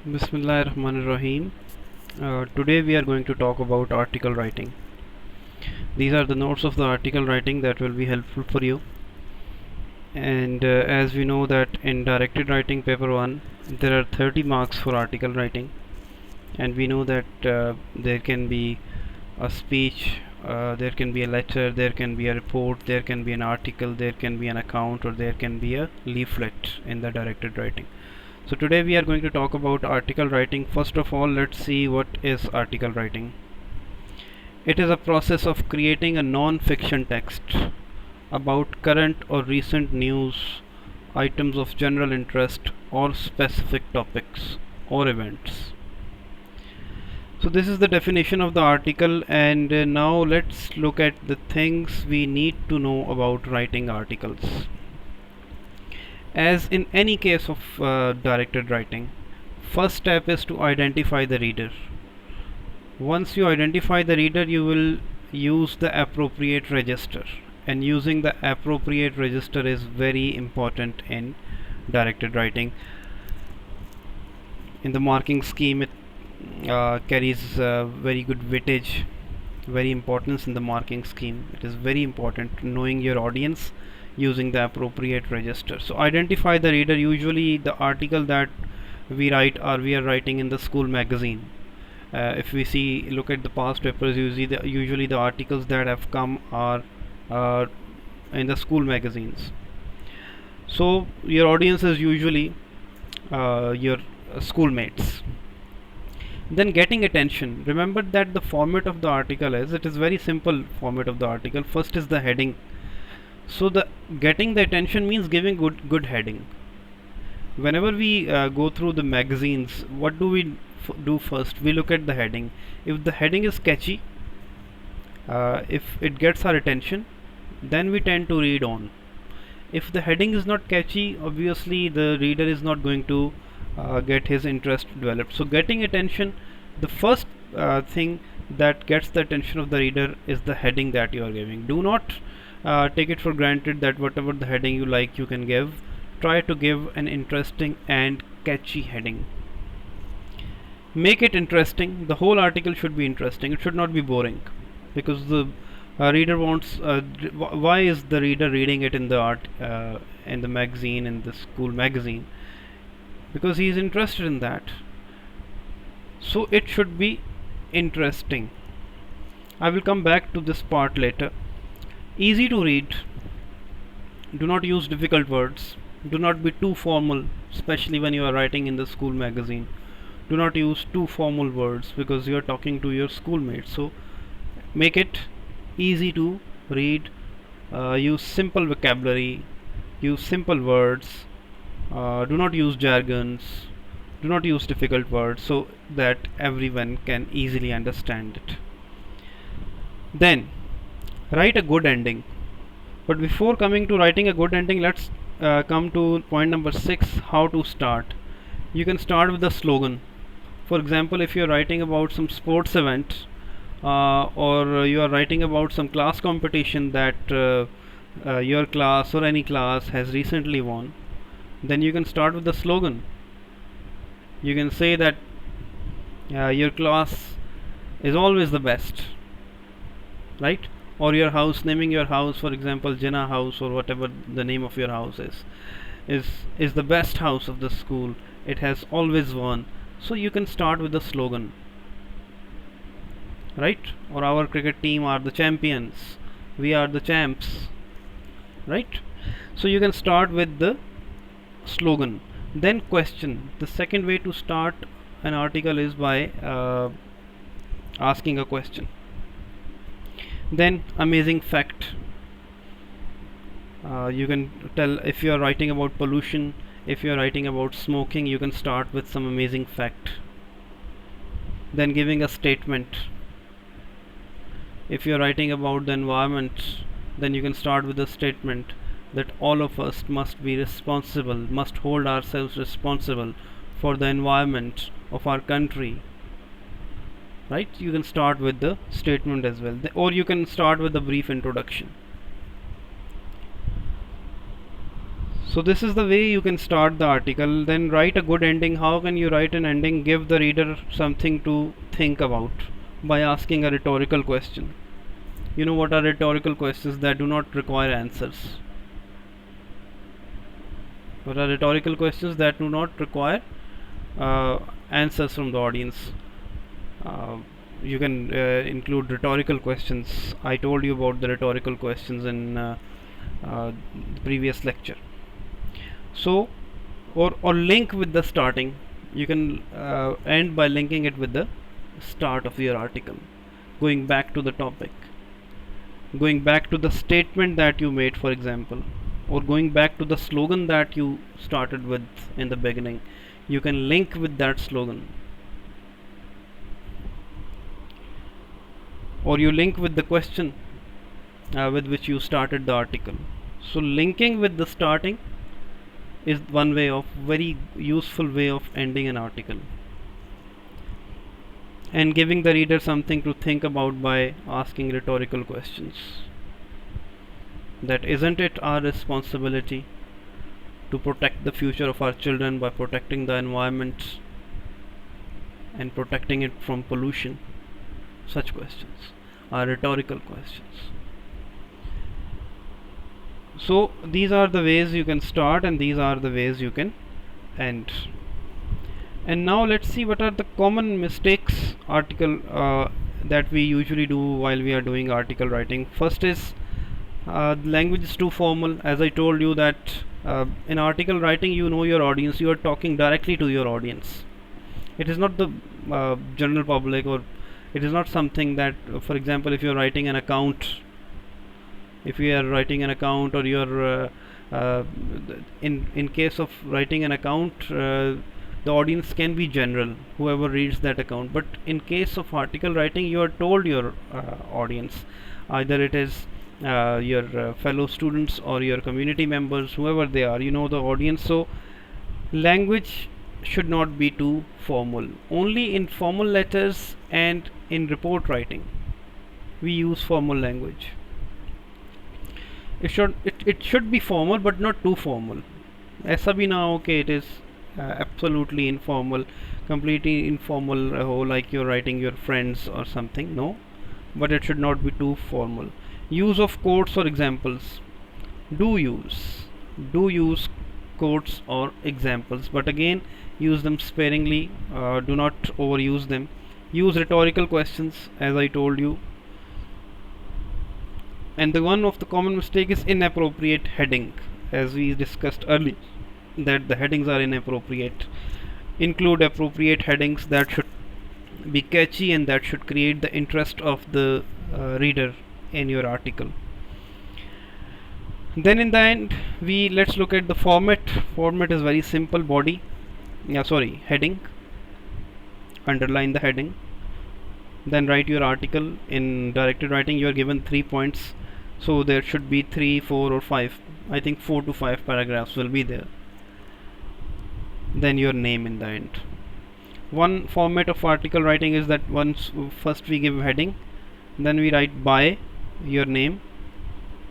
Bismillahirrahmanirrahim. Today we are going to talk about article writing. These are the notes of the article writing that will be helpful for you. And as we know that in directed writing paper 1 there are 30 marks for article writing, and we know that there can be a speech, there can be a letter, there can be a report, there can be an article, there can be an account, or there can be a leaflet in the directed writing. So today we are going to talk about article writing. First of all, let's see what is article writing. It is a process of creating a non-fiction text about current or recent news, items of general interest, or specific topics or events. So this is the definition of the article, and now let's look at the things we need to know about writing articles. As in any case of directed writing, first step is to identify the reader. Once you identify the reader, you will use the appropriate register, and using the appropriate register is very important in directed writing. In the marking scheme, it carries very good weightage, very importance in the marking scheme. It is very important knowing your audience, using the appropriate register. So identify the reader. Usually the article that we write, or we are writing in the school magazine. If we look at the past papers, usually the articles that have come are in the school magazines. So your audience is usually your schoolmates. Then getting attention. Remember that the format of the article it is very simple format of the article. First is the heading. So the getting the attention means giving good heading. Whenever we go through the magazines, what do we do first? We look at the heading. If the heading is catchy, if it gets our attention, then we tend to read on. If the heading is not catchy, obviously the reader is not going to get his interest developed. So getting attention, the first thing that gets the attention of the reader is the heading that you are giving. Do not take it for granted that whatever the heading you like you can give. Try to give an interesting and catchy heading. Make it interesting. The whole article should be interesting. It should not be boring, because the reader wants why is the reader reading it in the magazine, in the school magazine? Because he is interested in that. So it should be interesting. I will come back to this part later. Easy to read. Do not use difficult words. Do not be too formal, especially when you are writing in the school magazine. Do not use too formal words, because you are talking to your schoolmates. So make it easy to read. Use simple vocabulary. Use simple words. Do not use jargons. Do not use difficult words, so that everyone can easily understand it. Then write a good ending. But before coming to writing a good ending, let's come to point number 6, how to start. You can start with a slogan. For example, if you are writing about some sports event, or you are writing about some class competition that your class or any class has recently won, then you can start with the slogan. You can say that your class is always the best, right? Or your house, naming your house, for example Jinnah house, or whatever the name of your house is the best house of the school. It has always won. So you can start with the slogan, right? Or our cricket team are the champions, we are the champs, right? So you can start with the slogan. Then question. The second way to start an article is by asking a question. Then amazing fact. You can tell, if you are writing about pollution, if you are writing about smoking, you can start with some amazing fact. Then giving a statement. If you are writing about the environment, then you can start with a statement that all of us must be responsible, must hold ourselves responsible for the environment of our country, right? You can start with the statement as well, or you can start with a brief introduction. So this is the way you can start the article. Then write a good ending. How can you write an ending? Give the reader something to think about by asking a rhetorical question. You know what are rhetorical questions that do not require answers? What are rhetorical questions that do not require answers from the audience? You can include rhetorical questions. I told you about the rhetorical questions in the previous lecture. So, or link with the starting. You can end by linking it with the start of your article, going back to the topic, going back to the statement that you made, for example, or going back to the slogan that you started with in the beginning. You can link with that slogan, or you link with the question with which you started the article. So linking with the starting is one way of very useful way of ending an article, and giving the reader something to think about by asking rhetorical questions. That isn't it our responsibility to protect the future of our children by protecting the environment and protecting it from pollution? Such questions are rhetorical questions. So these are the ways you can start, and these are the ways you can end. And now let's see what are the common mistakes that we usually do while we are doing article writing. First is language is too formal. As I told you that in article writing, you know your audience, you are talking directly to your audience. It is not the general public, or it is not something that, for example, if you are writing an account, or you're in case of writing an account, the audience can be general, whoever reads that account. But in case of article writing, you are told your audience, either it is your fellow students or your community members, whoever they are, you know the audience. So language should not be too formal. Only in formal letters and in report writing we use formal language. It should be formal, but not too formal. ऐसा भी ना हो कि it is absolutely informal, completely informal, like you're writing your friends or something. No, but it should not be too formal. Use of quotes or examples. Do use quotes or examples, but again use them sparingly. Do not overuse them. Use rhetorical questions, as I told you. And the one of the common mistake is inappropriate heading, as we discussed earlier, that the headings are inappropriate. Include appropriate headings that should be catchy and that should create the interest of the reader in your article. Then in the end, let's look at the format. Format is very simple. Heading. Underline the heading. Then write your article. In directed writing, you are given 3 points, so there should be 3, 4 or 5. I think 4 to 5 paragraphs will be there. Then your name in the end. One format of article writing is that first we give heading, then we write by, your name,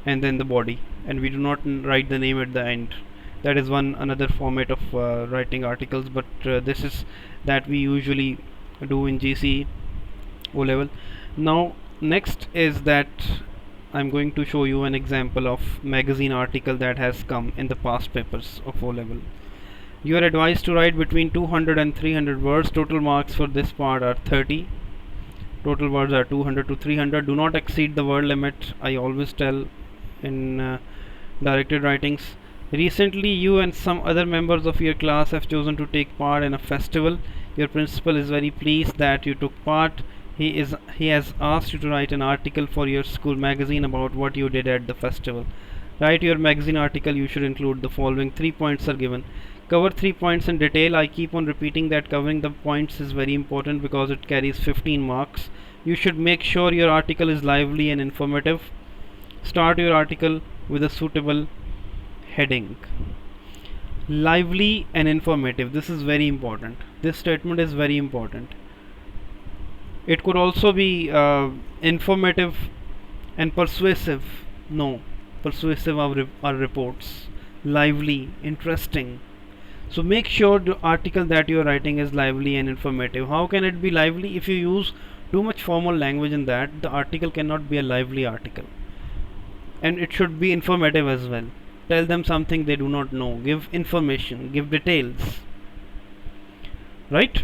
and then the body, and we do not write the name at the end. That is another format of writing articles, but this is that we usually do in GCE O level. Now next is that I'm going to show you an example of magazine article that has come in the past papers of O level. You are advised to write between 200 and 300 words. Total marks for this part are 30. Total words are 200 to 300. Do not exceed the word limit. I always tell in directed writings. Recently, you and some other members of your class have chosen to take part in a festival. Your principal is very pleased that you took part. He has asked you to write an article for your school magazine about what you did at the festival. Write your magazine article. You should include the following. 3 points are given. Cover 3 points in detail. I keep on repeating that covering the points is very important because it carries 15 marks. You should make sure your article is lively and informative. Start your article with a suitable heading. Lively and informative. This is very important. This statement is very important. It could also be informative and persuasive. No, persuasive are reports. lively, interesting. So make sure the article that you are writing is lively and informative. How can it be lively? If you use too much formal language in that, the article cannot be a lively article. And it should be informative as well. Tell them something they do not know. Give information, give details. Right?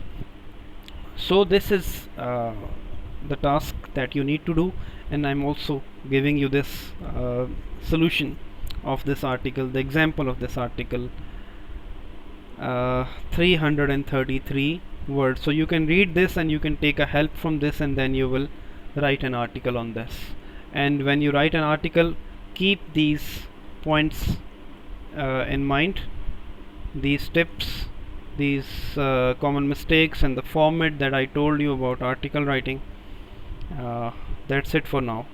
So this is the task that you need to do, and I'm also giving you this solution of this article, the example of this article. 333 words, so you can read this and you can take a help from this, and then you will write an article on this. And when you write an article, keep these points in mind, these tips, these common mistakes, and the format that I told you about article writing. That's it for now.